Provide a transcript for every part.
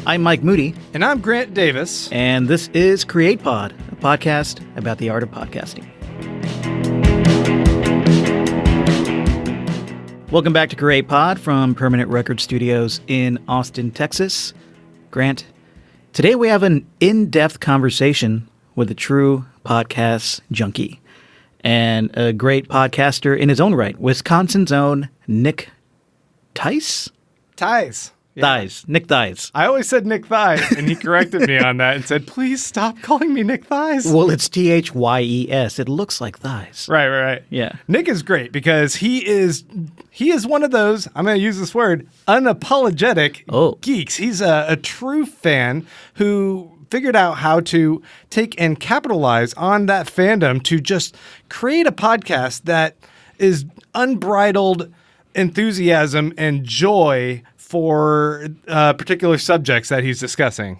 I'm Mike Moody. And I'm Grant Davis. And this is Create Pod, a podcast about the art of podcasting. Welcome back to Create Pod from Permanent Record Studios in Austin, Texas. Grant, today we have an in-depth conversation with a true podcast junkie and a great podcaster in his own right, Wisconsin's own Nick Tice? Tice. Yeah. Thighs. Nick Thighs. I always said Nick Thighs, and he corrected me on that and said, please stop calling me Nick Thighs. Well, it's Thyes. It looks like thighs. Right. Yeah. Nick is great because he is one of those, I'm going to use this word, unapologetic geeks. He's a true fan who figured out how to take and capitalize on that fandom to just create a podcast that is unbridled enthusiasm and joy for particular subjects that he's discussing.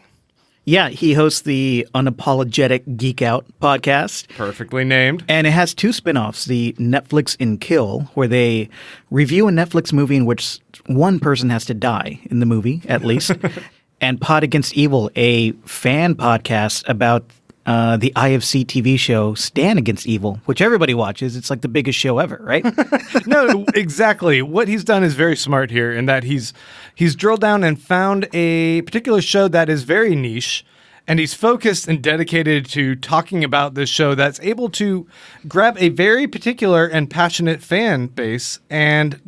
Yeah, he hosts the Unapologetic Geek Out podcast. Perfectly named. And it has two spinoffs, the Netflix and Kill, where they review a Netflix movie in which one person has to die in the movie, at least, and Pod Against Evil, a fan podcast about the IFC TV show Stand Against Evil, which everybody watches. It's like the biggest show ever, right? No, exactly. What he's done is very smart here in that he's drilled down and found a particular show that is very niche, and he's focused and dedicated to talking about this show that's able to grab a very particular and passionate fan base, and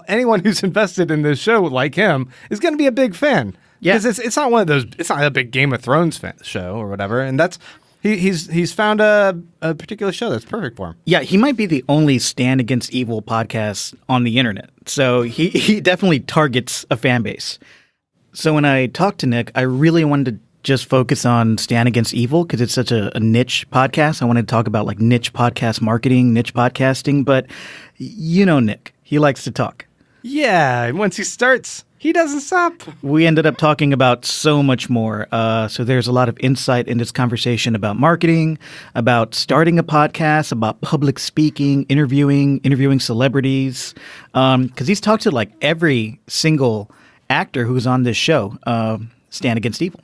anyone who's invested in this show like him is going to be a big fan. Yeah, because it's not one of those. It's not a big Game of Thrones show or whatever, and that's he's found a particular show that's perfect for him. Yeah, he might be the only Stand Against Evil podcast on the internet, so he definitely targets a fan base. So when I talked to Nick, I really wanted to just focus on Stand Against Evil because it's such a niche podcast. I wanted to talk about like niche podcast marketing, niche podcasting, but you know Nick, he likes to talk. Yeah, once he starts, he doesn't stop. We ended up talking about so much more. So there's a lot of insight in this conversation about marketing, about starting a podcast, about public speaking, interviewing celebrities. Because he's talked to like every single actor who's on this show, Stand Against Evil.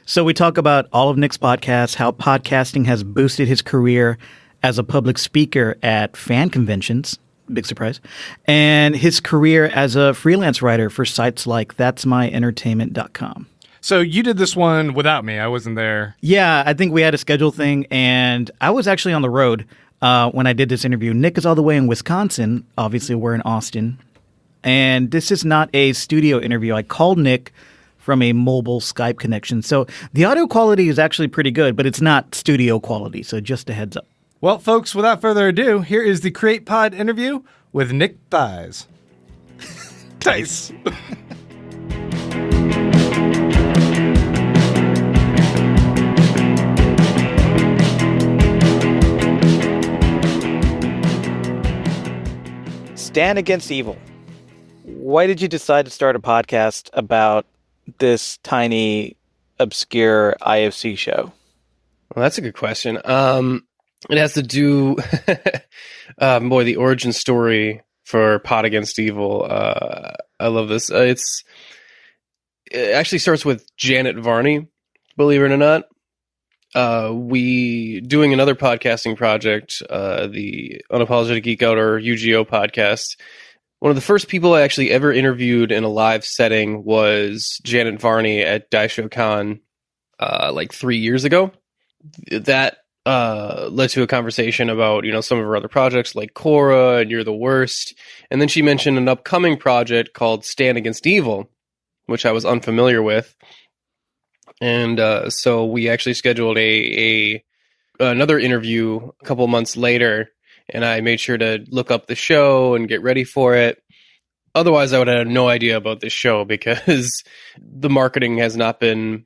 So we talk about all of Nick's podcasts, how podcasting has boosted his career as a public speaker at fan conventions. Big surprise. And his career as a freelance writer for sites like that'smyentertainment.com. So you did this one without me. I wasn't there. Yeah, I think we had a schedule thing, and I was actually on the road when I did this interview. Nick is all the way in Wisconsin. Obviously, we're in Austin. And this is not a studio interview. I called Nick from a mobile Skype connection. So the audio quality is actually pretty good, but it's not studio quality. So just a heads up. Well, folks, without further ado, here is the Create Pod interview with Nick Thighs. Tice. Stand Against Evil. Why did you decide to start a podcast about this tiny, obscure IFC show? Well, that's a good question. It has to do, the origin story for Pod Against Evil. I love this. It actually starts with Janet Varney, believe it or not. We doing another podcasting project, the Unapologetic Geek Out or UGO podcast. One of the first people I actually ever interviewed in a live setting was Janet Varney at DaishoCon, like 3 years ago. That led to a conversation about, some of her other projects like Cora and You're the Worst. And then she mentioned an upcoming project called Stand Against Evil, which I was unfamiliar with. And so we actually scheduled another interview a couple months later, and I made sure to look up the show and get ready for it. Otherwise, I would have had no idea about this show because the marketing has not been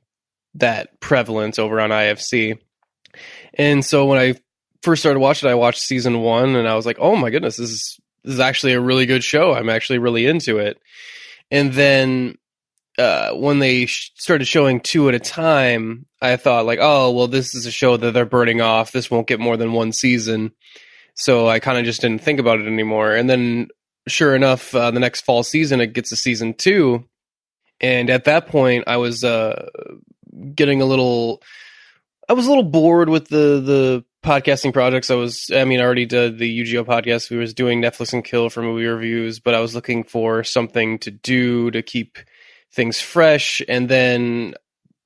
that prevalent over on IFC. And so when I first started watching, I watched season 1 and I was like, oh my goodness, this is actually a really good show. I'm actually really into it. And then when they started showing 2 at a time, I thought like, oh, well, this is a show that they're burning off. This won't get more than 1 season. So I kind of just didn't think about it anymore. And then sure enough, the next fall season, it gets a season 2. And at that point, I was getting a little. I was a little bored with the podcasting projects. I already did the UGO podcast. We was doing Netflix and Kill for movie reviews, but I was looking for something to do to keep things fresh. And then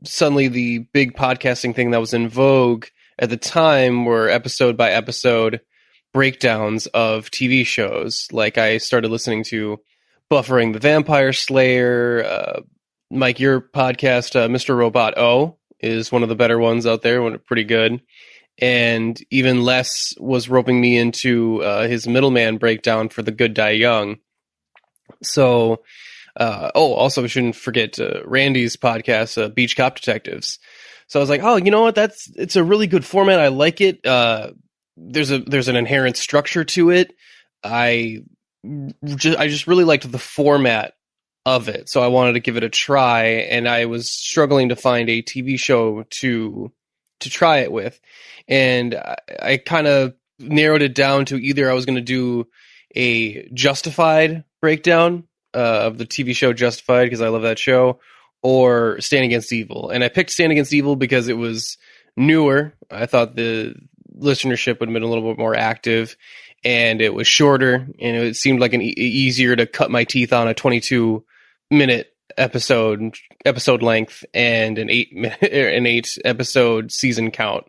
suddenly the big podcasting thing that was in vogue at the time were episode by episode breakdowns of TV shows. Like I started listening to Buffering the Vampire Slayer, Mike, your podcast, Mr. Robot O, is one of the better ones out there, pretty good. And even Les was roping me into his Middleman breakdown for The Good Die Young. So, also we shouldn't forget Randy's podcast, Beach Cop Detectives. So I was like, oh, you know what? It's a really good format. I like it. There's an inherent structure to it. I just really liked the format of it, so I wanted to give it a try, and I was struggling to find a TV show to try it with, and I kind of narrowed it down to either I was going to do a Justified breakdown of the TV show Justified, because I love that show, or Stand Against Evil. And I picked Stand Against Evil because it was newer. I thought the listenership would have been a little bit more active, and it was shorter, and it seemed like an easier to cut my teeth on a 22-minute episode length and an 8 episode season count.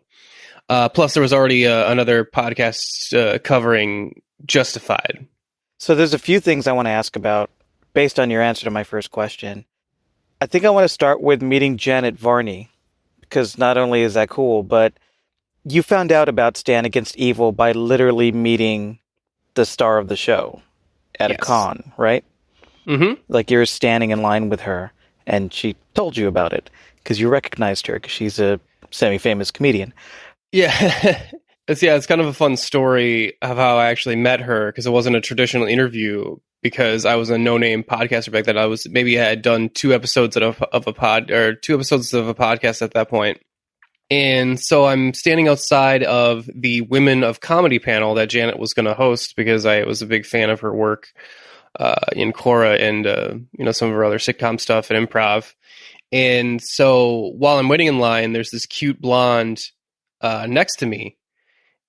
Plus, there was already another podcast covering Justified. So there's a few things I want to ask about based on your answer to my first question. I think I want to start with meeting Janet Varney, because not only is that cool, but you found out about Stand Against Evil by literally meeting the star of the show at a con, right? Mm-hmm. Like you're standing in line with her, and she told you about it because you recognized her because she's a semi-famous comedian. Yeah. It's kind of a fun story of how I actually met her, because it wasn't a traditional interview, because I was a no-name podcaster back then. I had done 2 episodes of a podcast at that point. And so I'm standing outside of the Women of Comedy panel that Janet was going to host, because I was a big fan of her work in Cora and some of her other sitcom stuff and improv. And so while I'm waiting in line, there's this cute blonde next to me.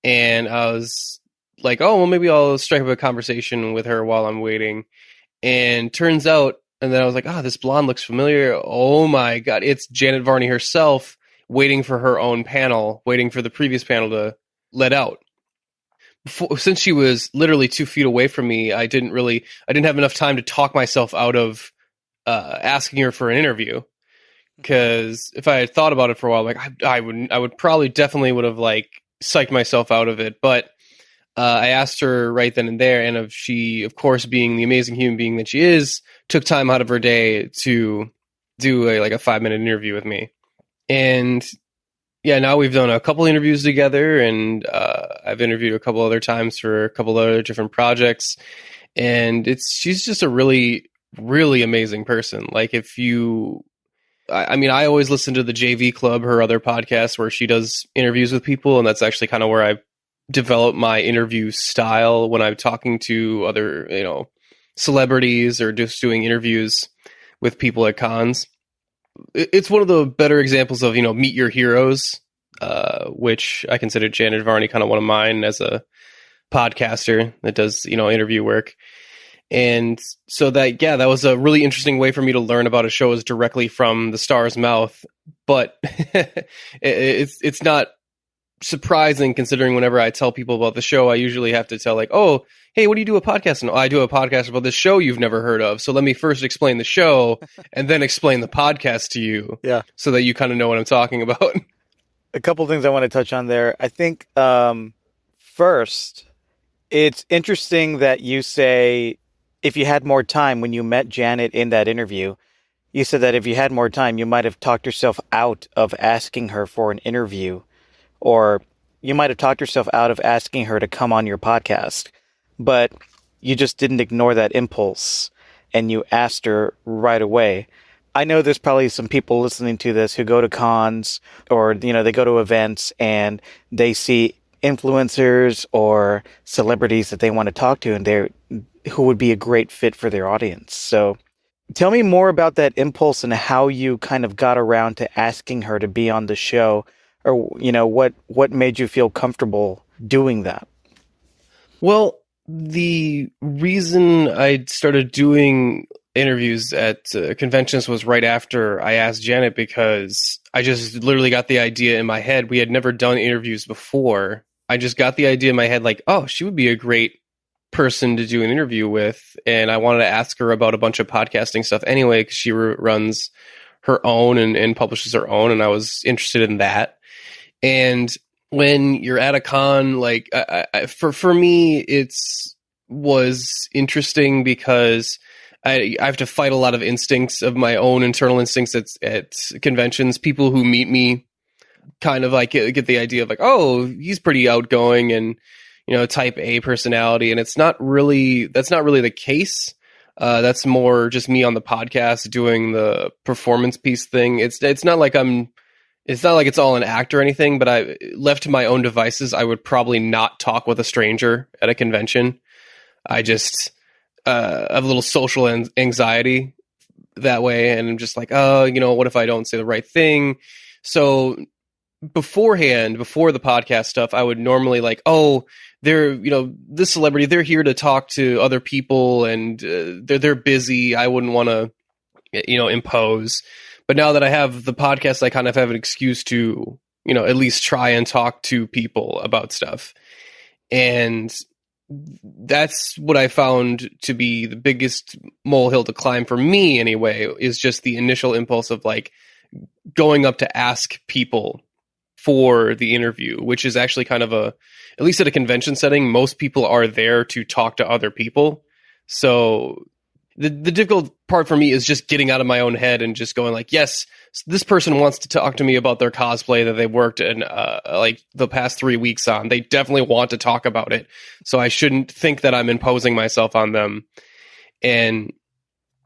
And I was like, oh, well, maybe I'll strike up a conversation with her while I'm waiting. And turns out, and then I was like, this blonde looks familiar. Oh my God, it's Janet Varney herself, waiting for her own panel, waiting for the previous panel to let out. Since she was literally 2 feet away from me, I didn't have enough time to talk myself out of asking her for an interview. Because if I had thought about it for a while, like I would probably definitely would have like psyched myself out of it. But I asked her right then and there, and she, of course, being the amazing human being that she is, took time out of her day to do a 5-minute interview with me. And yeah, now we've done a couple interviews together, and I've interviewed a couple other times for a couple other different projects. And she's just a really, really amazing person. Like I always listen to the JV Club, her other podcast, where she does interviews with people, and that's actually kind of where I develop my interview style when I'm talking to other, celebrities or just doing interviews with people at cons. It's one of the better examples of, meet your heroes, which I consider Janet Varney kind of one of mine as a podcaster that does, interview work. And so that was a really interesting way for me to learn about a show is directly from the star's mouth. But it's not surprising, considering whenever I tell people about the show, I usually have to tell like, oh, hey, what do you do a podcast? And I do a podcast about this show you've never heard of. So let me first explain the show and then explain the podcast to you. Yeah. So that you kind of know what I'm talking about. A couple things I want to touch on there. I think first, it's interesting that you say if you had more time when you met Janet in that interview, you said that if you had more time, you might have talked yourself out of asking her for an interview, or you might have talked yourself out of asking her to come on your podcast, but you just didn't ignore that impulse and you asked her right away. I know there's probably some people listening to this who go to cons or, they go to events and they see influencers or celebrities that they want to talk to and who would be a great fit for their audience. So Tell me more about that impulse and how you kind of got around to asking her to be on the show, or what made you feel comfortable doing that. Well, the reason I started doing interviews at conventions was right after I asked Janet, because I just literally got the idea in my head. We had never done interviews before. I just got the idea in my head, like, oh, she would be a great person to do an interview with. And I wanted to ask her about a bunch of podcasting stuff anyway, because she runs her own and publishes her own. And I was interested in that. And when you're at a con, like for me, was interesting because I have to fight a lot of instincts of my own internal instincts at conventions. People who meet me kind of like get the idea of like, oh, he's pretty outgoing and, type A personality. And that's not really the case. That's more just me on the podcast doing the performance piece thing. It's not like it's all an act or anything, but I left to my own devices, I would probably not talk with a stranger at a convention. I just have a little social anxiety that way. And I'm just like, oh, what if I don't say the right thing? So beforehand, before the podcast stuff, I would normally like, oh, they're, this celebrity, they're here to talk to other people and they're busy. I wouldn't want to, impose. But now that I have the podcast, I kind of have an excuse to, at least try and talk to people about stuff. And that's what I found to be the biggest molehill to climb for me anyway, is just the initial impulse of like going up to ask people for the interview, which is actually kind of at least at a convention setting, most people are there to talk to other people. So the difficult part for me is just getting out of my own head and just going like, yes, this person wants to talk to me about their cosplay that they worked in like the past 3 weeks on. They definitely want to talk about it. So I shouldn't think that I'm imposing myself on them. And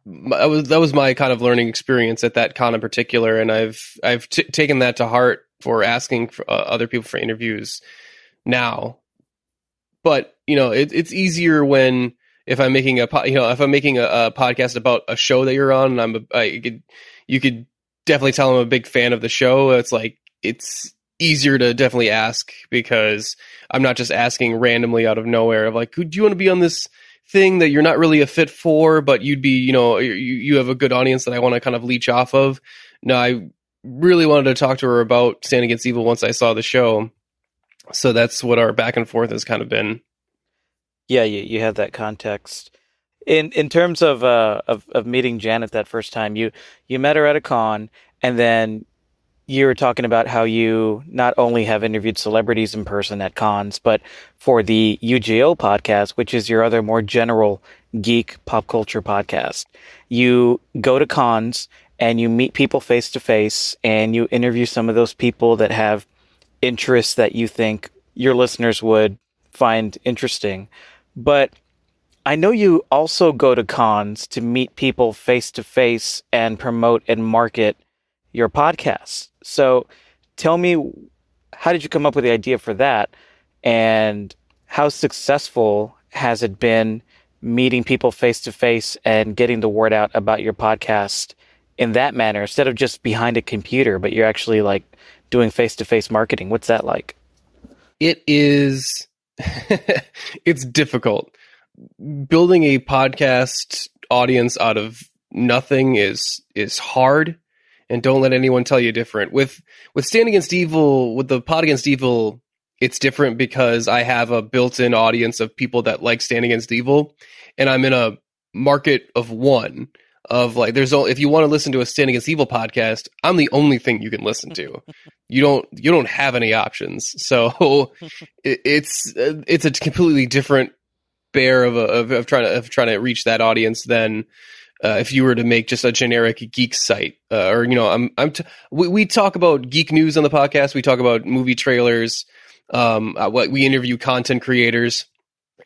that was my kind of learning experience at that con in particular. And I've taken that to heart for asking for, other people for interviews now. But, it's easier when, if I'm making a podcast about a show that you're on, and you could definitely tell I'm a big fan of the show. It's like, it's easier to definitely ask because I'm not just asking randomly out of nowhere of like, do you want to be on this thing that you're not really a fit for, but you'd be, you have a good audience that I want to kind of leech off of. No, I really wanted to talk to her about Stand Against Evil once I saw the show. So that's what our back and forth has kind of been. Yeah, you have that context. In terms of meeting Janet that first time, you met her at a con, and then you were talking about how you not only have interviewed celebrities in person at cons, but for the UGO podcast, which is your other more general geek pop culture podcast, you go to cons and you meet people face to face, and you interview some of those people that have interests that you think your listeners would find interesting. But I know you also go to cons to meet people face to face and promote and market your podcast. So tell me, how did you come up with the idea for that? And how successful has it been meeting people face to face and getting the word out about your podcast in that manner, instead of just behind a computer, but you're actually like doing face to face marketing? What's that like? It is, it's difficult. Building a podcast audience out of nothing is hard, and don't let anyone tell you different. With Stand Against Evil, with the Pod Against Evil, it's different because I have a built-in audience of people that like Stand Against Evil, and I'm in a market of one. Of like, if you want to listen to a Stand Against Evil podcast, I'm the only thing you can listen to. You don't have any options. So it's a completely different bear of trying to reach that audience than if you were to make just a generic geek site, we talk about geek news on the podcast. We talk about movie trailers. We interview content creators,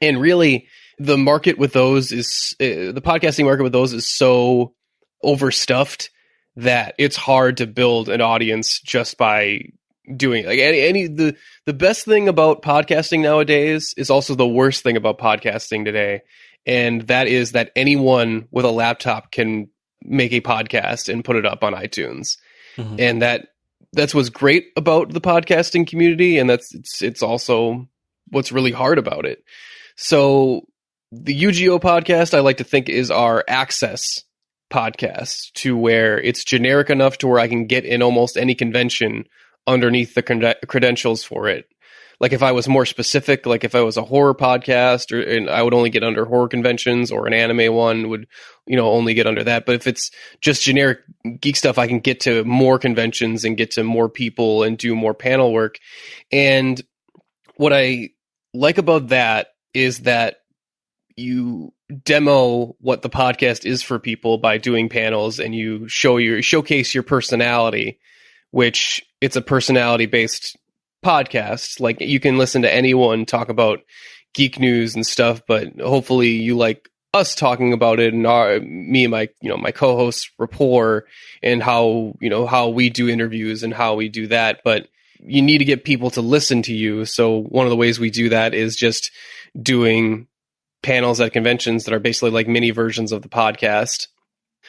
and really, the market with those is the podcasting market with those is so overstuffed that it's hard to build an audience just by doing it. The best thing about podcasting nowadays is also the worst thing about podcasting today, and that is that anyone with a laptop can make a podcast and put it up on iTunes. And that's what's great about the podcasting community, and it's also what's really hard about it. So the UGO podcast, I like to think, is our access podcast to where it's generic enough to where I can get in almost any convention underneath the credentials for it. Like if I was more specific, like if I was a horror podcast, and I would only get under horror conventions, or an anime one would, only get under that. But if it's just generic geek stuff, I can get to more conventions and get to more people and do more panel work. And what I like about that is that you demo what the podcast is for people by doing panels, and you showcase your personality, which it's a personality based podcast. Like you can listen to anyone talk about geek news and stuff, but hopefully you like us talking about it, and me and my co-host rapport, and how we do interviews and how we do that. But you need to get people to listen to you. So one of the ways we do that is just doing panels at conventions that are basically like mini versions of the podcast.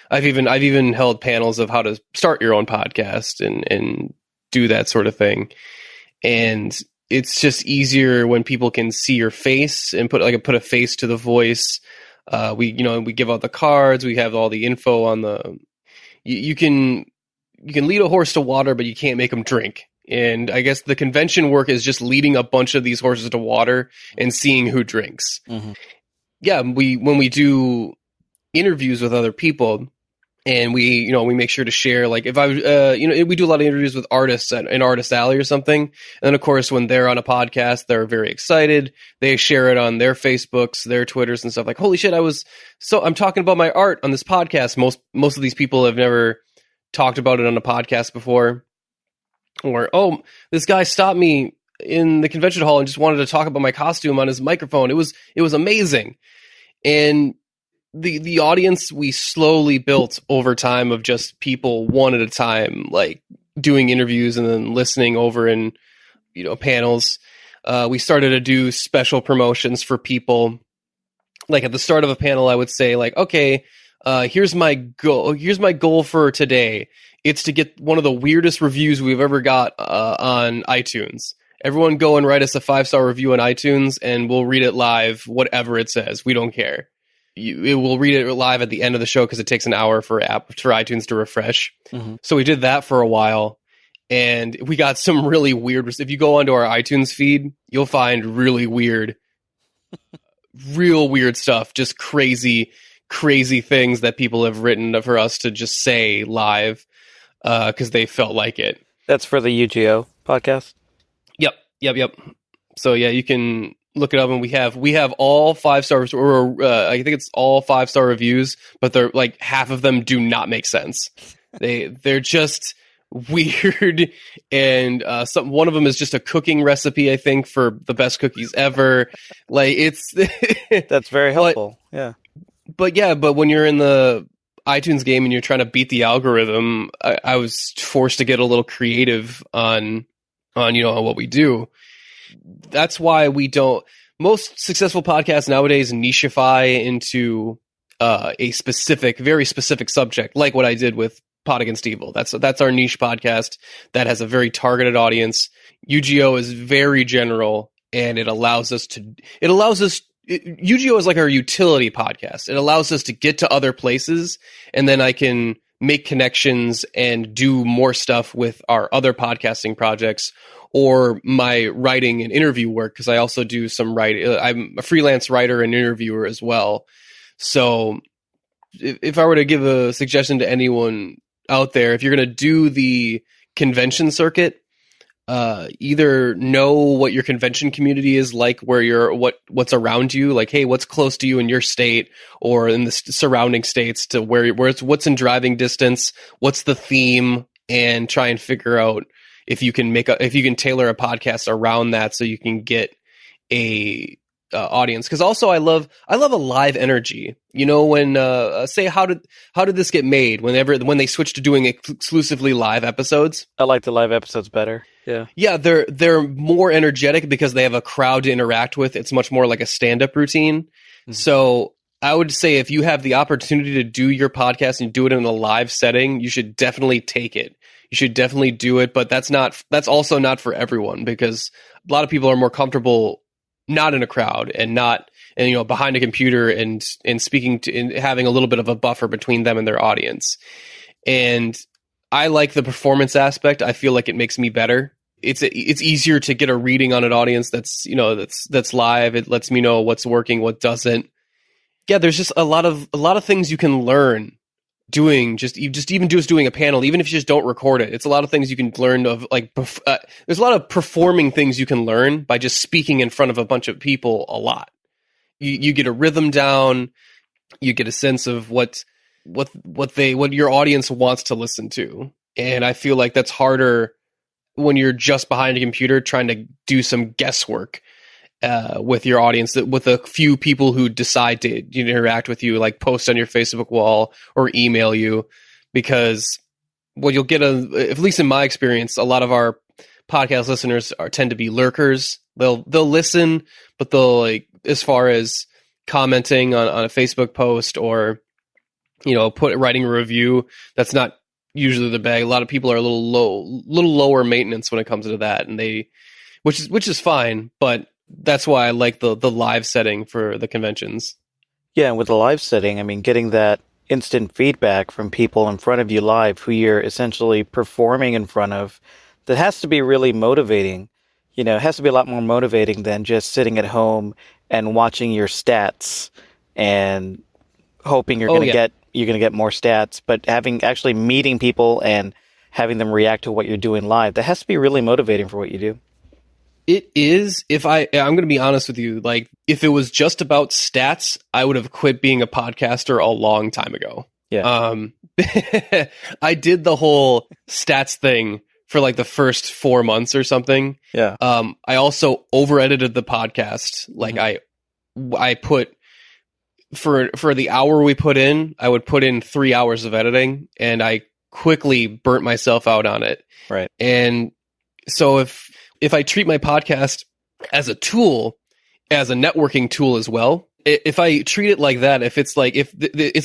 I've even held panels of how to start your own podcast and do that sort of thing. And it's just easier when people can see your face and put a face to the voice. We give out the cards. We have all the info on the. You can lead a horse to water, but you can't make them drink. And I guess the convention work is just leading a bunch of these horses to water and seeing who drinks. Yeah, when we do interviews with other people. And we make sure to share, like if we do a lot of interviews with artists at an Artist Alley or something. And then of course, when they're on a podcast, they're very excited. They share it on their Facebooks, their Twitters and stuff, like, holy shit, I'm talking about my art on this podcast. Most of these people have never talked about it on a podcast before. Or, oh, this guy stopped me in the convention hall and just wanted to talk about my costume on his microphone. It was amazing. And the audience we slowly built over time of just people one at a time, like doing interviews and then listening over in, panels. We started to do special promotions for people. Like at the start of a panel, I would say like, okay, here's my goal. Here's my goal for today. It's to get one of the weirdest reviews we've ever got on iTunes. Everyone go and write us a 5-star review on iTunes, and we'll read it live, whatever it says. We don't care. It will read it live at the end of the show because it takes an hour for iTunes to refresh. So we did that for a while, and we got some really weird. If you go onto our iTunes feed, you'll find really weird, real weird stuff. Just crazy things that people have written for us to just say live because they felt like it. That's for the UGO podcast. Yep. So yeah, you can look it up, and we have all 5-star, or I think it's all 5-star reviews, but they're like half of them do not make sense. They're just weird, and one of them is just a cooking recipe, I think, for the best cookies ever. Like it's that's very helpful. But when you're in the iTunes game and you're trying to beat the algorithm, I was forced to get a little creative on what we do. That's why most successful podcasts nowadays nicheify into a very specific subject, like what I did with Pod Against Evil. That's our niche podcast that has a very targeted audience. UGO is very general, and UGO is like our utility podcast. It allows us to get to other places, and then I can make connections and do more stuff with our other podcasting projects or my writing and interview work, because I also do some writing. I'm a freelance writer and interviewer as well. So if I were to give a suggestion to anyone out there, if you're going to do the convention circuit, either know what your convention community is like, where what's around you, like, hey, what's close to you in your state or in the surrounding states to where what's in driving distance, what's the theme, and try and figure out if you can tailor a podcast around that so you can get a audience. Because also I love a live energy. When say how did this get made? When they switched to doing exclusively live episodes, I like the live episodes better. Yeah, they're more energetic because they have a crowd to interact with. It's much more like a stand-up routine. So I would say if you have the opportunity to do your podcast and do it in a live setting, you should definitely take it. You should definitely do it, but that's also not for everyone, because a lot of people are more comfortable not in a crowd and behind a computer and speaking to and having a little bit of a buffer between them and their audience. And I like the performance aspect. I feel like it makes me better. It's easier to get a reading on an audience that's live. It lets me know what's working, what doesn't. Yeah, there's just a lot of things you can learn doing doing a panel, even if you just don't record it. It's a lot of things you can learn of, like, there's a lot of performing things you can learn by just speaking in front of a bunch of people a lot. You get a rhythm down, you get a sense of what your audience wants to listen to. And I feel like that's harder when you're just behind a computer trying to do some guesswork with your audience, with a few people who decide to interact with you, like post on your Facebook wall or email you. Because what you'll get, at least in my experience, a lot of our podcast listeners tend to be lurkers. They'll listen, but they'll, like, as far as commenting on a Facebook post or writing a review, that's not usually the bag. A lot of people are a little lower maintenance when it comes to that, and which is fine, but that's why I like the live setting for the conventions. Yeah, and with the live setting, I mean, getting that instant feedback from people in front of you live who you're essentially performing in front of, that has to be really motivating. It has to be a lot more motivating than just sitting at home and watching your stats and hoping you're going to get more stats, but actually meeting people and having them react to what you're doing live, that has to be really motivating for what you do. It is. I'm going to be honest with you, like, if it was just about stats, I would have quit being a podcaster a long time ago. Yeah. I did the whole stats thing for like the first 4 months or something. Yeah. I also over edited the podcast. Like, I put for the hour we put in, I would put in 3 hours of editing, and I quickly burnt myself out on it. Right. And so if I treat my podcast as a tool, as a networking tool as well, if I treat it like that, if it's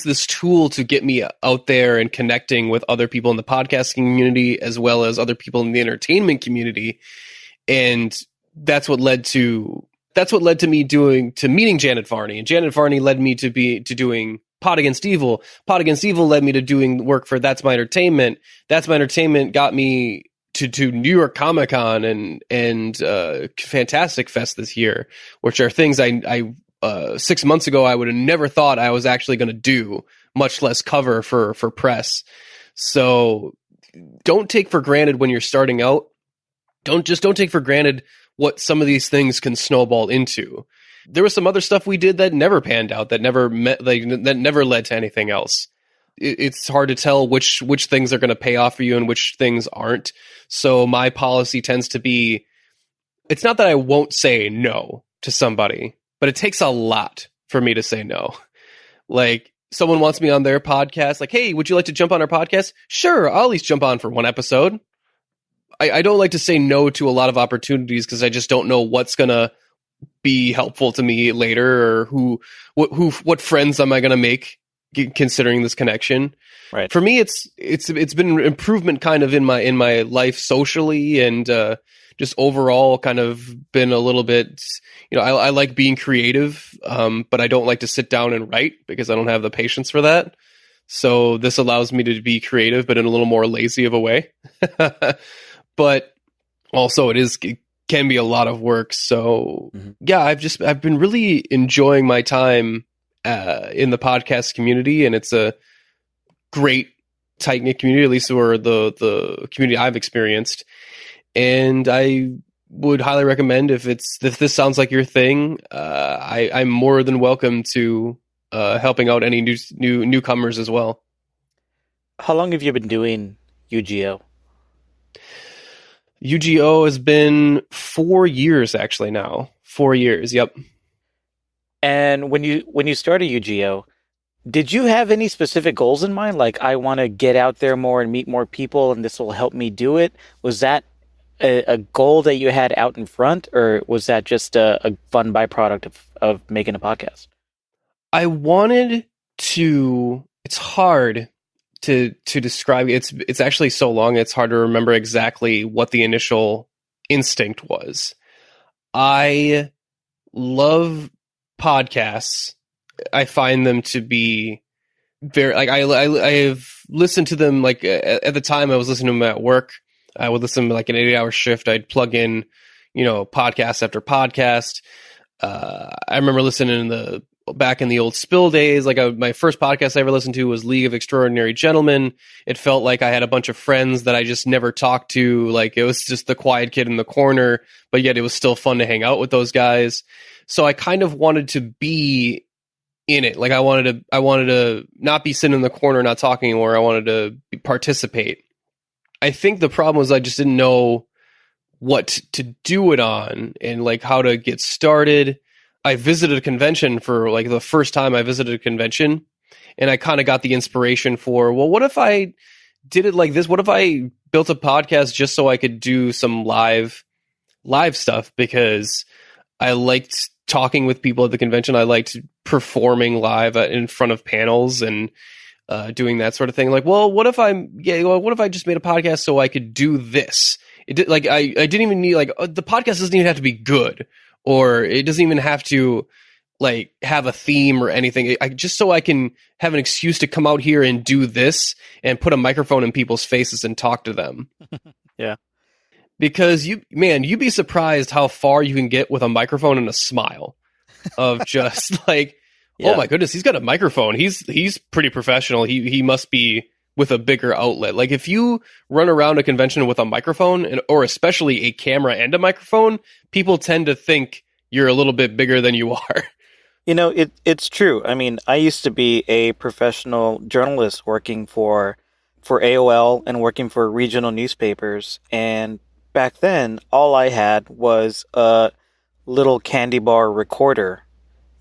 this tool to get me out there and connecting with other people in the podcasting community as well as other people in the entertainment community, and that's what led to me meeting Janet Varney, and Janet Varney led me to doing Pod Against Evil. Pod Against Evil led me to doing work for That's My Entertainment. That's My Entertainment got me to New York Comic Con and Fantastic Fest this year, which are things I 6 months ago I would have never thought I was actually going to do, much less cover for press. So don't take for granted when you're starting out. Don't take for granted what some of these things can snowball into. There was some other stuff we did that never panned out, that never led to anything else. It's hard to tell which things are going to pay off for you and which things aren't. So my policy tends to be, it's not that I won't say no to somebody, but it takes a lot for me to say no. Like, someone wants me on their podcast, like, hey, would you like to jump on our podcast? Sure, I'll at least jump on for one episode. I don't like to say no to a lot of opportunities because I just don't know what's going to be helpful to me later, or what friends am I going to make considering this connection. Right. For me, it's been an improvement kind of in my life socially, and just overall kind of been a little bit, I like being creative, but I don't like to sit down and write because I don't have the patience for that. So this allows me to be creative, but in a little more lazy of a way. But also it can be a lot of work. So yeah, I've been really enjoying my time in the podcast community, and it's a great tight knit community, at least for the community I've experienced. And I would highly recommend, if this sounds like your thing, I'm more than welcome to helping out any newcomers as well. How long have you been doing UGO? UGO has been 4 years actually now. 4 years, yep. And when you started UGO, did you have any specific goals in mind? Like, I want to get out there more and meet more people, and this will help me do it. Was that a goal that you had out in front, or was that just a fun byproduct of making a podcast? I wanted to. It's hard to describe. It's actually so long. It's hard to remember exactly what the initial instinct was. I love podcasts. I find them to be very like I've listened to them like at the time I was listening to them at work. I would listen to like an 8-hour shift. I'd plug in, podcast after podcast. I remember listening back in the old Spill days. Like my first podcast I ever listened to was League of Extraordinary Gentlemen. It felt like I had a bunch of friends that I just never talked to. Like it was just the quiet kid in the corner, but yet it was still fun to hang out with those guys. So I kind of wanted to be in it. Like I wanted to not be sitting in the corner not talking anymore. I wanted to participate. I think the problem was I just didn't know what to do it on and like how to get started. I visited a convention for like the first time I visited a convention, and I kind of got the inspiration for, well, what if I did it like this? What if I built a podcast just so I could do some live stuff? Because I liked talking with people at the convention. I liked performing live in front of panels and doing that sort of thing. Like, well, what if I just made a podcast so I could do this? I didn't even need the podcast doesn't even have to be good, or it doesn't even have to like have a theme or anything. Just so I can have an excuse to come out here and do this and put a microphone in people's faces and talk to them. Yeah. Because you'd be surprised how far you can get with a microphone and a smile of just like, yeah. Oh my goodness, he's got a microphone. He's pretty professional. He must be with a bigger outlet. Like if you run around a convention with a microphone or especially a camera and a microphone, people tend to think you're a little bit bigger than you are. It's true. I mean, I used to be a professional journalist working for AOL and working for regional newspapers. And back then, all I had was a little candy bar recorder.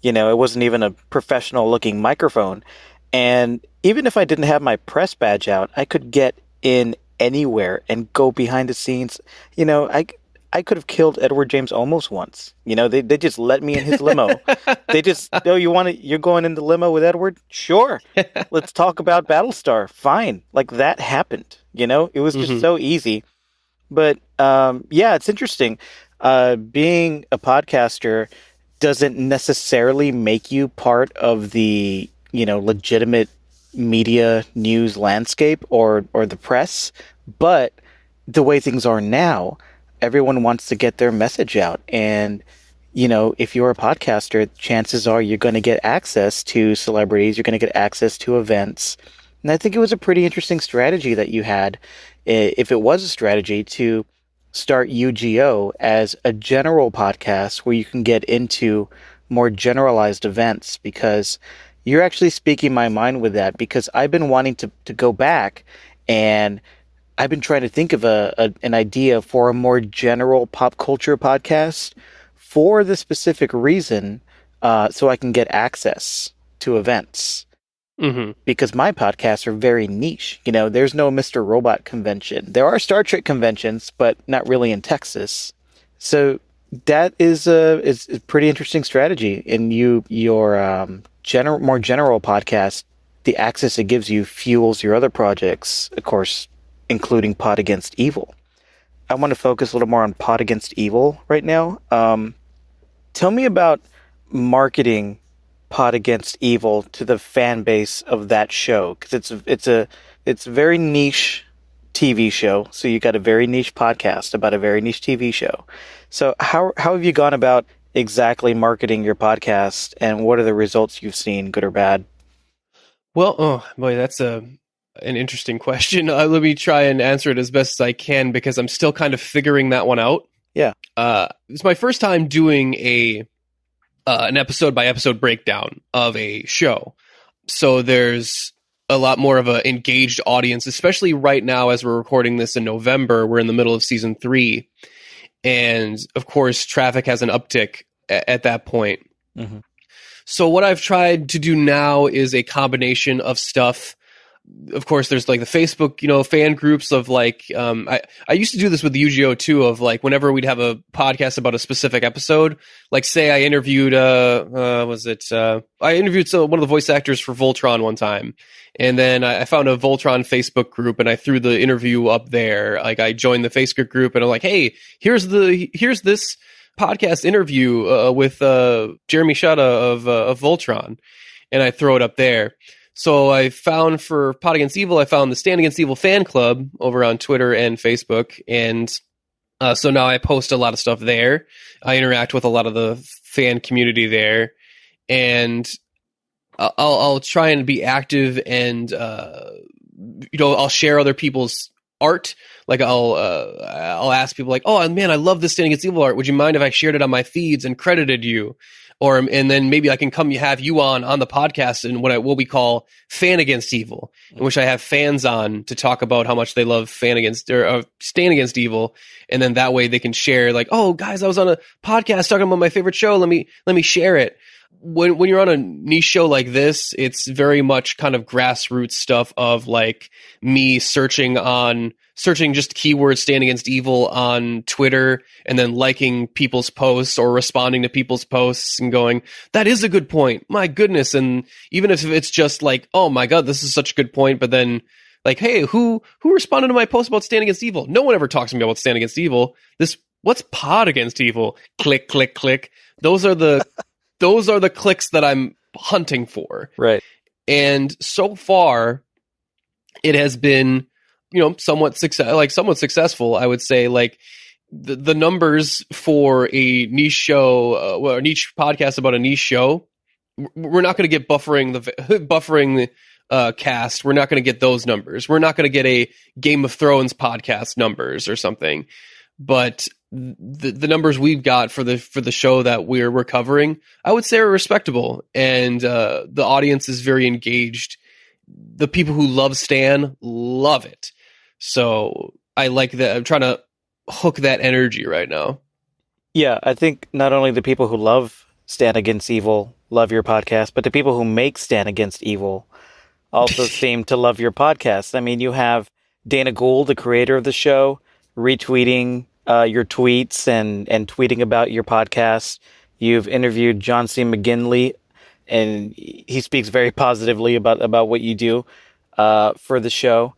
It wasn't even a professional looking microphone. And even if I didn't have my press badge out, I could get in anywhere and go behind the scenes. I could have killed Edward James Olmos once. They just let me in his limo. They just, you're going in the limo with Edward? Sure. Let's talk about Battlestar. Fine. Like that happened. It was just so easy. But it's interesting. Being a podcaster doesn't necessarily make you part of the legitimate media news landscape or the press, but the way things are now, everyone wants to get their message out. And, if you're a podcaster, chances are you're going to get access to celebrities, you're going to get access to events. And I think it was a pretty interesting strategy that you had, if it was a strategy, to start UGO as a general podcast where you can get into more generalized events, because you're actually speaking my mind with that, because I've been wanting to go back and I've been trying to think of an idea for a more general pop culture podcast for the specific reason so I can get access to events. Mm-hmm. Because my podcasts are very niche. There's no Mr. Robot convention. There are Star Trek conventions, but not really in Texas. So that is a pretty interesting strategy. In your more general podcast, the access it gives you fuels your other projects, of course, including Pod Against Evil. I want to focus a little more on Pod Against Evil right now. Tell me about marketing Pod Against Evil to the fan base of that show, because it's a very niche TV show. So you got a very niche podcast about a very niche TV show. So how have you gone about exactly marketing your podcast, and what are the results you've seen, good or bad? Well, oh boy, that's an interesting question. Let me try and answer it as best as I can, because I'm still kind of figuring that one out. Yeah. It's my first time doing an episode by episode breakdown of a show. So there's a lot more of an engaged audience, especially right now as we're recording this in November. We're in the middle of season 3. And of course, traffic has an uptick at that point. Mm-hmm. So what I've tried to do now is a combination of stuff. of course, there's like the Facebook, fan groups of like, I used to do this with the UGO too, of like, whenever we'd have a podcast about a specific episode, like say I interviewed, I interviewed one of the voice actors for Voltron one time. And then I found a Voltron Facebook group and I threw the interview up there. Like I joined the Facebook group and I'm like, hey, here's this podcast interview with Jeremy Shutta of Voltron, and I throw it up there. So I found for Pod Against Evil, I found the Stand Against Evil fan club over on Twitter and Facebook, and so now I post a lot of stuff there. I interact with a lot of the fan community there, and I'll try and be active, and I'll share other people's art. Like I'll ask people like, oh man, I love this Stand Against Evil art. Would you mind if I shared it on my feeds and credited you? And then maybe I can have you on the podcast in what we call Fan Against Evil, in which I have fans on to talk about how much they love Stand Against Evil. And then that way they can share like, oh guys, I was on a podcast talking about my favorite show. Let me share it. When you're on a niche show like this, it's very much kind of grassroots stuff of like me searching just keywords Stand Against Evil on Twitter and then liking people's posts or responding to people's posts and going, that is a good point. My goodness. And even if it's just like, oh my God, this is such a good point. But then like, hey, who responded to my post about Stand Against Evil? No one ever talks to me about Stand Against Evil. What's Pod Against Evil? Click, click, click. Those are the clicks that I'm hunting for. Right. And so far it has been, somewhat successful, I would say. Like the numbers for a niche show, a niche podcast about a niche show, we're not going to get buffering the cast. We're not going to get those numbers. We're not going to get a Game of Thrones podcast numbers or something. But the numbers we've got for the show that we're covering, I would say are respectable, and the audience is very engaged. The people who love Stan love it. So I like that. I'm trying to hook that energy right now. Yeah, I think not only the people who love Stand Against Evil love your podcast, but the people who make Stand Against Evil also seem to love your podcast. I mean, you have Dana Gould, the creator of the show, retweeting your tweets and tweeting about your podcast. You've interviewed John C. McGinley, and he speaks very positively about what you do for the show.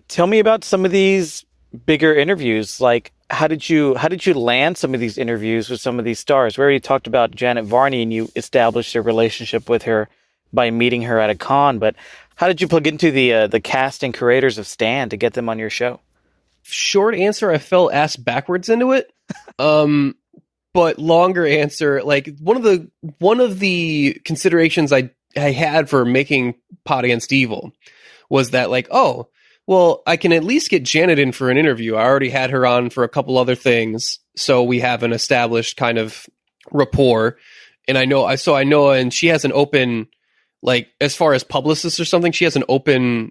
Tell me about some of these bigger interviews. Like, how did you land some of these interviews with some of these stars? We already talked about Janet Varney, and you established a relationship with her by meeting her at a con. But how did you plug into the cast and creators of Stan to get them on your show? Short answer, I fell ass backwards into it. But longer answer, like one of the considerations I had for making Pod Against Evil was that like, oh, well, I can at least get Janet in for an interview. I already had her on for a couple other things, so we have an established kind of rapport. And I know, and she has an open, like as far as publicists or something, she has an open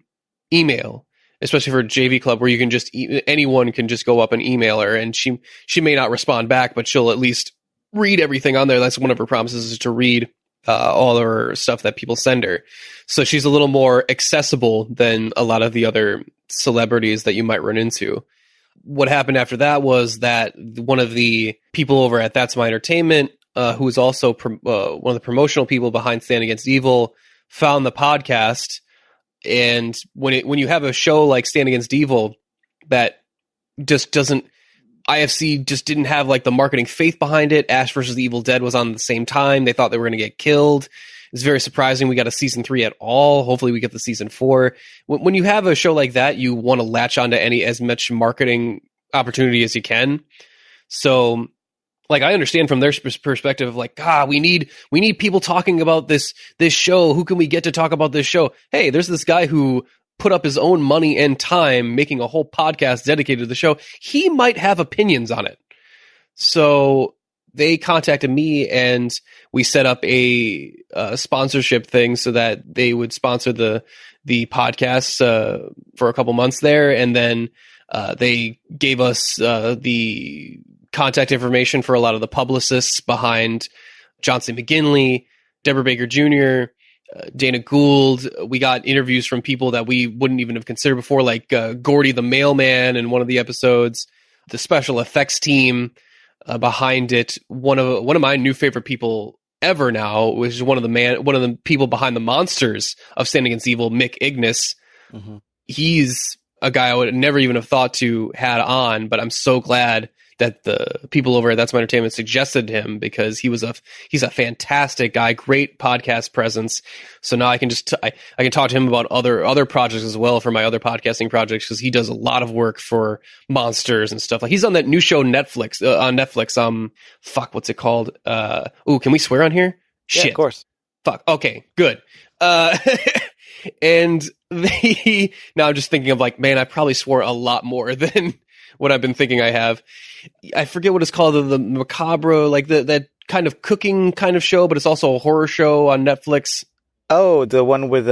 email, especially for JV Club, where you can just anyone can just go up and email her, and she may not respond back, but she'll at least read everything on there. That's one of her promises, is to read all of her stuff that people send her. So she's a little more accessible than a lot of the other celebrities that you might run into. What happened after that was that one of the people over at That's My Entertainment, who is also one of the promotional people behind Stand Against Evil, found the podcast. And when you have a show like Stand Against Evil that just doesn't, IFC just didn't have like the marketing faith behind it. Ash versus the Evil Dead was on at the same time. They thought they were going to get killed. It's very surprising we got a season 3 at all. Hopefully we get the season 4. When you have a show like that, you want to latch onto as much marketing opportunity as you can. So like, I understand from their perspective of like, we need people talking about this show. Who can we get to talk about this show? Hey, there's this guy who put up his own money and time making a whole podcast dedicated to the show. He might have opinions on it. So they contacted me, and we set up a sponsorship thing so that they would sponsor the podcast for a couple months there. And then they gave us the contact information for a lot of the publicists behind John C. McGinley, Deborah Baker Jr., Dana Gould. We got interviews from people that we wouldn't even have considered before, like Gordy the Mailman in one of the episodes, the special effects team behind it. One of my new favorite people ever now, which is one of the people behind the monsters of Stand Against Evil, Mick Ignis. Mm-hmm. He's a guy I would never even have thought to had on, but I'm so glad that the people over at That's My Entertainment suggested him, because he's a fantastic guy, great podcast presence. So now I can I can talk to him about other projects as well for my other podcasting projects, because he does a lot of work for monsters and stuff. Like he's on that new show on Netflix. Fuck, what's it called? Can we swear on here? Yeah, Shit. of course. Fuck. Okay, good. And now I'm just thinking of like, man, I probably swore a lot more than what I've been thinking I have. I forget what it's called, the Macabre, like that kind of cooking kind of show, but it's also a horror show on Netflix. Oh, the one with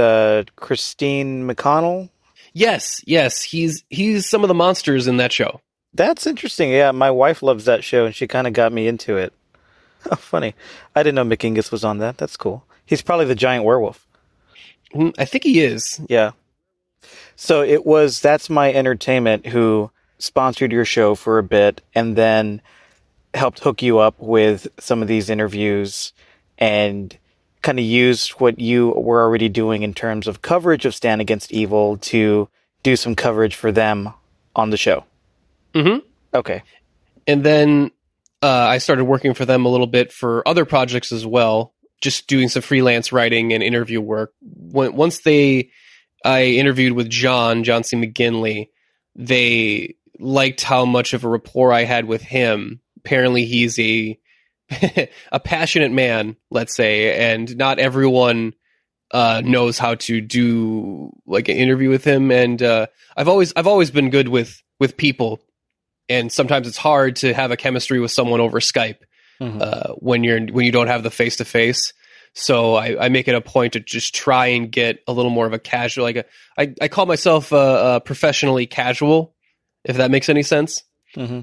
Christine McConnell? Yes, he's some of the monsters in that show. That's interesting. Yeah, my wife loves that show, and she kind of got me into it. Oh, funny. I didn't know Mick Ignis was on that. That's cool. He's probably the giant werewolf. I think he is. Yeah. So it was That's My Entertainment who sponsored your show for a bit and then helped hook you up with some of these interviews and kind of used what you were already doing in terms of coverage of Stand Against Evil to do some coverage for them on the show. Mm-hmm. Okay. And then I started working for them a little bit for other projects as well, just doing some freelance writing and interview work. Once I interviewed with John C. McGinley, they liked how much of a rapport I had with him. Apparently he's a passionate man, let's say, and not everyone knows how to do like an interview with him. And I've always been good with people, and sometimes it's hard to have a chemistry with someone over Skype when you don't have the face to face. So I make it a point to just try and get a little more of a casual, I call myself professionally casual, if that makes any sense. Mm-hmm.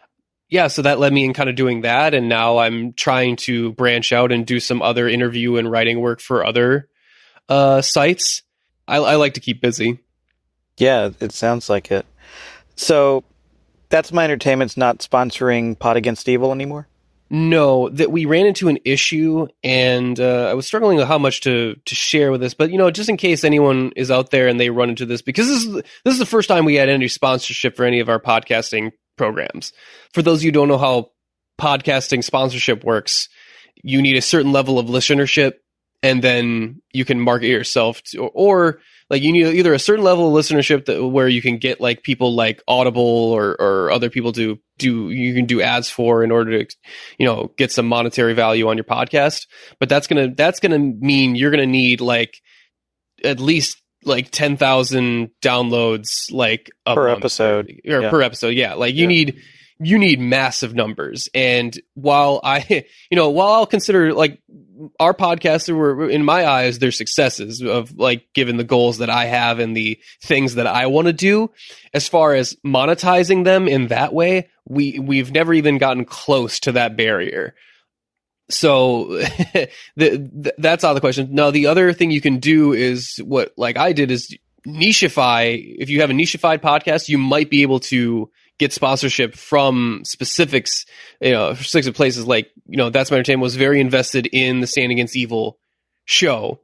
Yeah, so that led me in kind of doing that, and now I'm trying to branch out and do some other interview and writing work for other sites. I like to keep busy. Yeah, it sounds like it. So That's My Entertainment's not sponsoring Pod Against Evil anymore? No, that we ran into an issue, and I was struggling with how much to share with this. But just in case anyone is out there and they run into this, because this is the first time we had any sponsorship for any of our podcasting programs. For those of you who don't know how podcasting sponsorship works, you need a certain level of listenership, and then you can market yourself or like you need either a certain level of listenership where you can get like people like Audible or other people you can do ads for in order to get some monetary value on your podcast. But that's gonna mean you're gonna need like at least like 10,000 downloads like per episode or per episode. Yeah, like you need massive numbers. And while I'll consider like our podcasts were, in my eyes, they're successes of like given the goals that I have and the things that I want to do, as far as monetizing them in that way, we've never even gotten close to that barrier. So that's out of the question. Now, the other thing you can do is what like I did is nicheify. If you have a nicheified podcast, you might be able to get sponsorship from specifics, specific places like, That's My Entertainment was very invested in the Stand Against Evil show.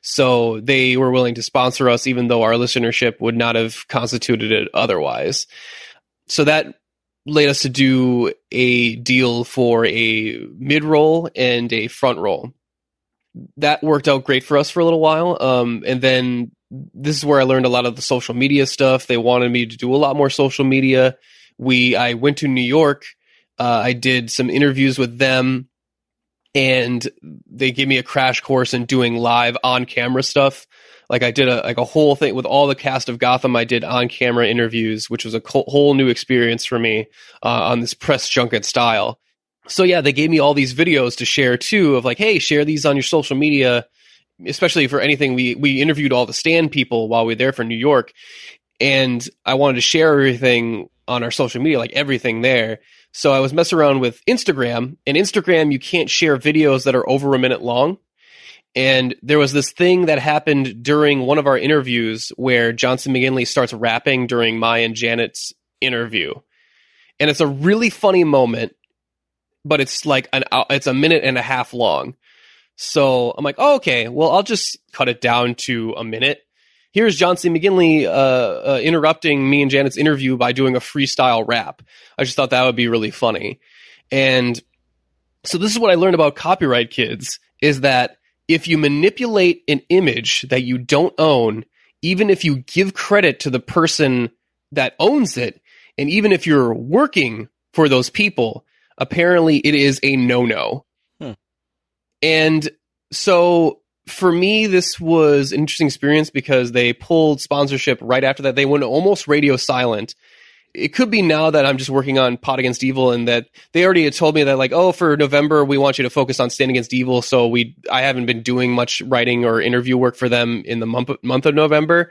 So they were willing to sponsor us, even though our listenership would not have constituted it otherwise. So that led us to do a deal for a mid-roll and a front roll. That worked out great for us for a little while. And then this is where I learned a lot of the social media stuff. They wanted me to do a lot more social media. I went to New York. I did some interviews with them, and they gave me a crash course in doing live on camera stuff. Like I did a whole thing with all the cast of Gotham. I did on camera interviews, which was a whole new experience for me on this press junket style. So yeah, they gave me all these videos to share too, of like, hey, share these on your social media, especially for anything. We interviewed all the stand people while we were there for New York, and I wanted to share everything on our social media, like everything there. So I was messing around with Instagram, and Instagram, you can't share videos that are over a minute long. And there was this thing that happened during one of our interviews where Johnson McGinley starts rapping during my and Janet's interview. And it's a really funny moment, but it's like it's a minute and a half long. So I'm like, oh, okay, well, I'll just cut it down to a minute. Here's Johnson McGinley interrupting me and Janet's interview by doing a freestyle rap. I just thought that would be really funny. And so this is what I learned about copyright, kids, is that if you manipulate an image that you don't own, even if you give credit to the person that owns it, and even if you're working for those people, apparently it is a no-no. And so for me, this was an interesting experience because they pulled sponsorship right after that. They went almost radio silent. It could be now that I'm just working on Pot Against Evil and that they already had told me that, like, oh, for November, we want you to focus on Stand Against Evil. So I haven't been doing much writing or interview work for them in the month of November.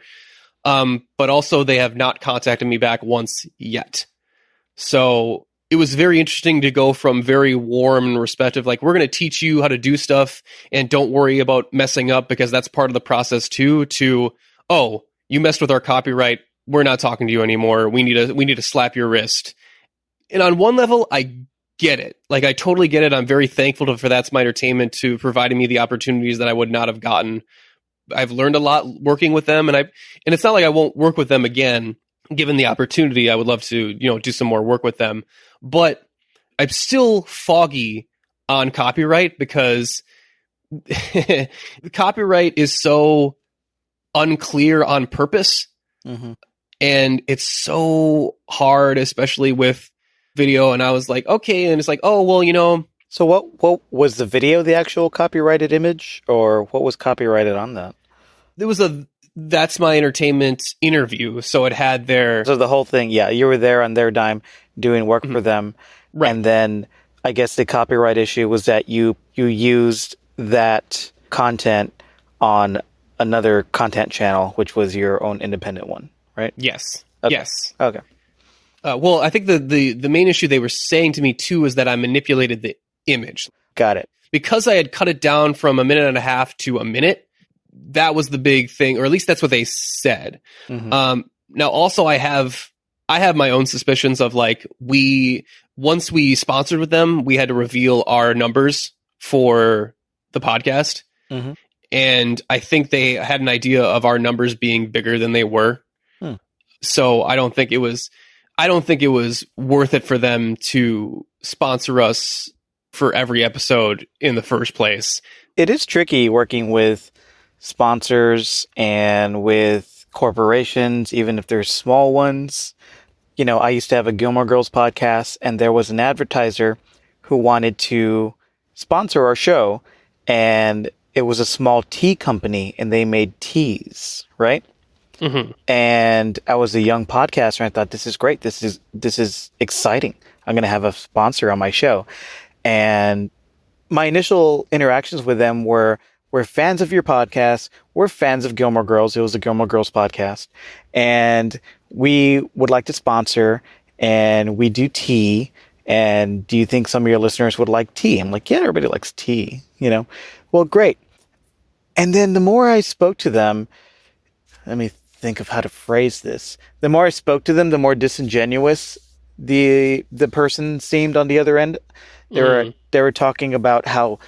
But also they have not contacted me back once yet. So it was very interesting to go from very warm and respectful, like, we're going to teach you how to do stuff and don't worry about messing up because that's part of the process too, to, oh, you messed with our copyright. We're not talking to you anymore. We need to slap your wrist. And on one level, I get it. Like, I totally get it. I'm very thankful for That's My Entertainment to providing me the opportunities that I would not have gotten. I've learned a lot working with them, and it's not like I won't work with them again. Given the opportunity, I would love to, do some more work with them. But I'm still foggy on copyright because the copyright is so unclear on purpose. Mm-hmm. And it's so hard, especially with video. And I was like, okay. And it's like, oh, well, So what was the video, the actual copyrighted image, or what was copyrighted on that? There was a That's My Entertainment interview. So it had So the whole thing, yeah, you were there on their dime doing work for them. Right. And then I guess the copyright issue was that you used that content on another content channel, which was your own independent one, right? Yes. Okay. Yes. Okay. Well, I think the main issue they were saying to me too is that I manipulated the image. Got it. Because I had cut it down from a minute and a half to a minute. That was the big thing, or at least that's what they said. Mm-hmm. Now, also, I have my own suspicions of, like, once we sponsored with them, we had to reveal our numbers for the podcast. Mm-hmm. And I think they had an idea of our numbers being bigger than they were. So I don't think it was worth it for them to sponsor us for every episode in the first place. It is tricky working with sponsors and with corporations, even if they're small ones. I used to have a Gilmore Girls podcast, and there was an advertiser who wanted to sponsor our show, and it was a small tea company, and they made teas, right? Mm-hmm. And I was a young podcaster, and I thought, this is great. This is exciting. I'm going to have a sponsor on my show. And my initial interactions with them were, we're fans of your podcast. We're fans of Gilmore Girls. It was a Gilmore Girls podcast. And we would like to sponsor, and we do tea. And do you think some of your listeners would like tea? I'm like, yeah, everybody likes tea, Well, great. And then the more I spoke to them, let me think of how to phrase this. The more I spoke to them, the more disingenuous the person seemed on the other end. They were talking about how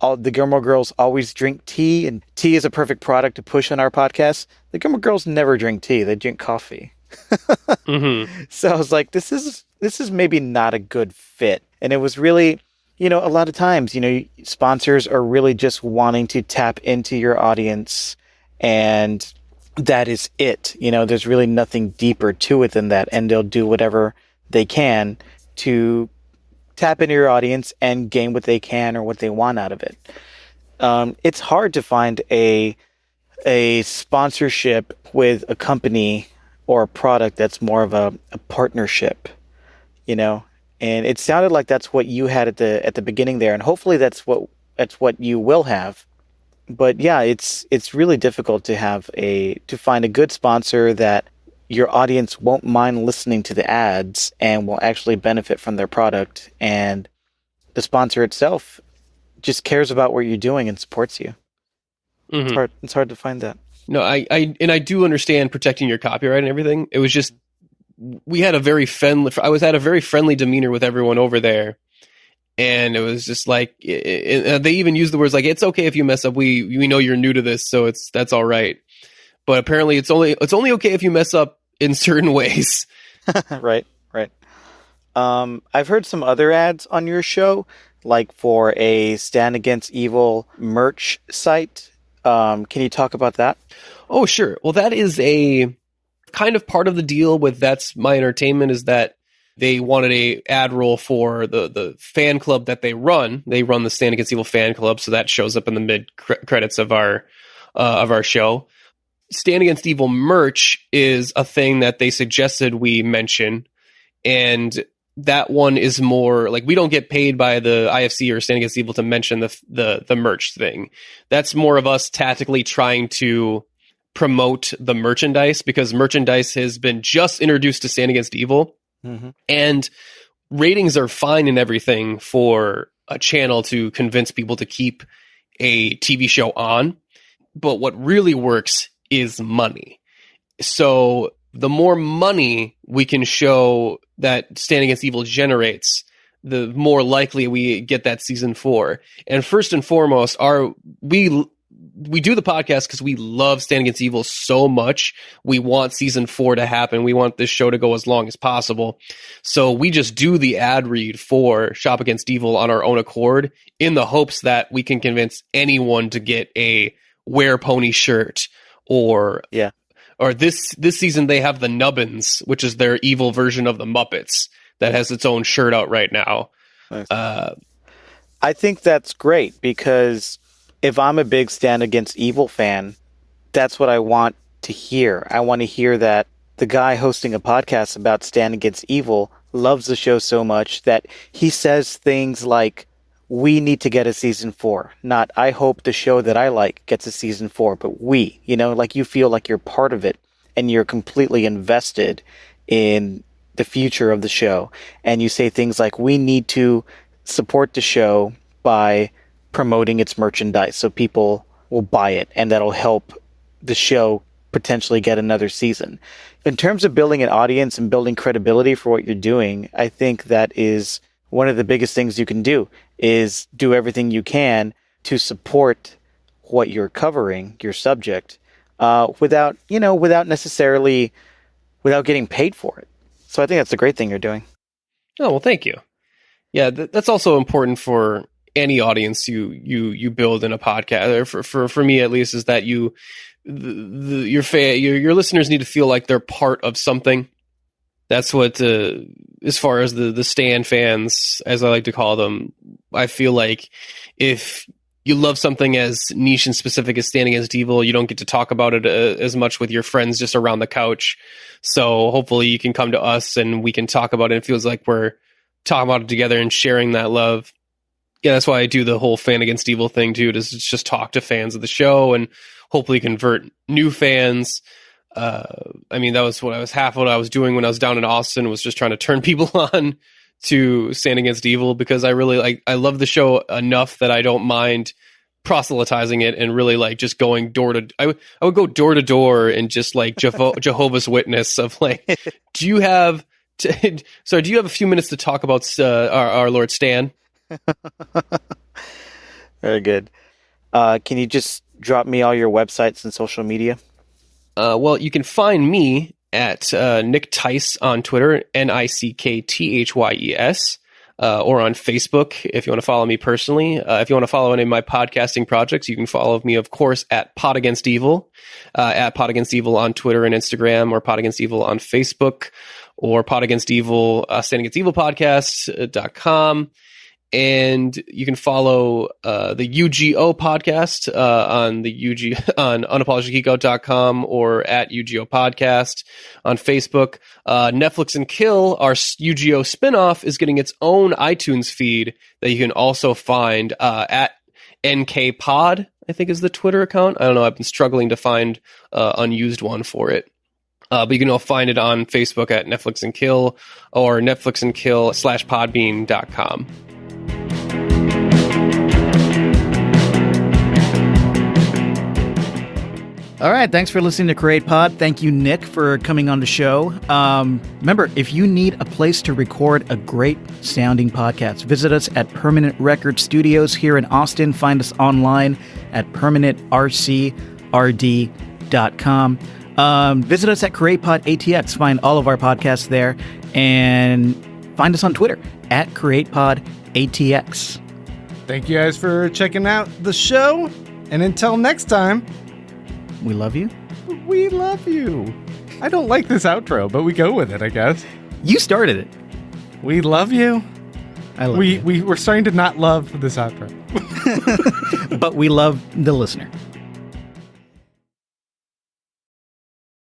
all the Gilmore Girls always drink tea, and tea is a perfect product to push on our podcast. The Gilmore Girls never drink tea; they drink coffee. Mm-hmm. So I was like, this is maybe not a good fit. And it was really, a lot of times, sponsors are really just wanting to tap into your audience, and that is it. There's really nothing deeper to it than that, and they'll do whatever they can to tap into your audience and gain what they can or what they want out of it. It's hard to find a sponsorship with a company or a product that's more of a partnership, and it sounded like that's what you had at the beginning there, and hopefully that's what you will have. But yeah, it's really difficult to find a good sponsor that your audience won't mind listening to the ads and will actually benefit from their product, and the sponsor itself just cares about what you're doing and supports you. Mm-hmm. It's hard to find that. No, I do understand protecting your copyright and everything. It was just I was at a very friendly demeanor with everyone over there, and it was just like they even used the words like, "It's okay if you mess up. We know you're new to this, so that's all right." But apparently, it's only okay if you mess up in certain ways. Right. I've heard some other ads on your show, like for a Stand Against Evil merch site. Can you talk about that? Oh, sure. Well, that is a kind of part of the deal with That's My Entertainment, is that they wanted a ad roll for the fan club that they run. They run the Stand Against Evil fan club, so that shows up in the mid credits of our show. Stand Against Evil merch is a thing that they suggested we mention, and that one is more like, we don't get paid by the IFC or Stand Against Evil to mention the merch thing. That's more of us tactically trying to promote the merchandise, because merchandise has been just introduced to Stand Against Evil, and ratings are fine and everything for a channel to convince people to keep a TV show on. But what really works is money. So the more money we can show that Stand Against Evil generates, the more likely we get that season 4. And first and foremost, we do the podcast because we love Stand Against Evil so much. We want season 4 to happen. We want this show to go as long as possible. So we just do the ad read for Shop Against Evil on our own accord, in the hopes that we can convince anyone to get a Wear Pony shirt, or this season they have the Nubbins, which is their evil version of the Muppets, that has its own shirt out right now. Nice. I think that's great, because if I'm a big Stand Against Evil fan, that's what I want to hear. I want to hear that the guy hosting a podcast about Stand Against Evil loves the show so much that he says things like, we need to get a season 4. Not, I hope the show that I like gets a season 4, but we, like you feel like you're part of it and you're completely invested in the future of the show. And you say things like, we need to support the show by promoting its merchandise so people will buy it, and that'll help the show potentially get another season. In terms of building an audience and building credibility for what you're doing, I think that is one of the biggest things you can do, is do everything you can to support what you're covering, your subject, without getting paid for it. So I think that's a great thing you're doing. Oh, well, thank you. Yeah, that's also important for any audience you build in a podcast, or for me at least, is that your listeners need to feel like they're part of something. That's what, as far as the Stan fans, as I like to call them, I feel like if you love something as niche and specific as Stand Against Evil, you don't get to talk about it as much with your friends just around the couch. So hopefully you can come to us and we can talk about it. It feels like we're talking about it together and sharing that love. Yeah, that's why I do the whole Fan Against Evil thing too, to just talk to fans of the show and hopefully convert new fans. That was what I was doing when I was down in Austin, was just trying to turn people on to Stand Against Evil, because I really I love the show enough that I don't mind proselytizing it and really just going door to. I would go door to door and just Jehovah's Witness of do you have a few minutes to talk about our Lord Stan? Very good. Can you just drop me all your websites and social media? Well, you can find me at Nick Tice on Twitter, NickThyes, or on Facebook if you want to follow me personally. If you want to follow any of my podcasting projects, you can follow me, of course, at Pod Against Evil, at Pod Against Evil on Twitter and Instagram, or Pod Against Evil on Facebook, or Pod Against Evil, Stand Against Evil podcast.com. And you can follow the UGO podcast on unapologeticgeekout.com, or at UGO podcast on Facebook. Netflix and Kill, our UGO spinoff, is getting its own iTunes feed that you can also find at NK Pod, I think is the Twitter account. I don't know. I've been struggling to find unused one for it. But you can all find it on Facebook at Netflix and Kill, or netflixandkill.podbean.com. All right, thanks for listening to Create Pod. Thank you, Nick, for coming on the show. Remember, if you need a place to record a great sounding podcast, visit us at Permanent Record Studios here in Austin. Find us online at permanentrcrd.com. Visit us at CreatePodATX. Find all of our podcasts there. And find us on Twitter at CreatePodATX. Thank you guys for checking out the show. And until next time, we love you. We love you. I don't like this outro, but we go with it, I guess. You started it. We love you. I love you. We're starting to not love this outro. But we love the listener.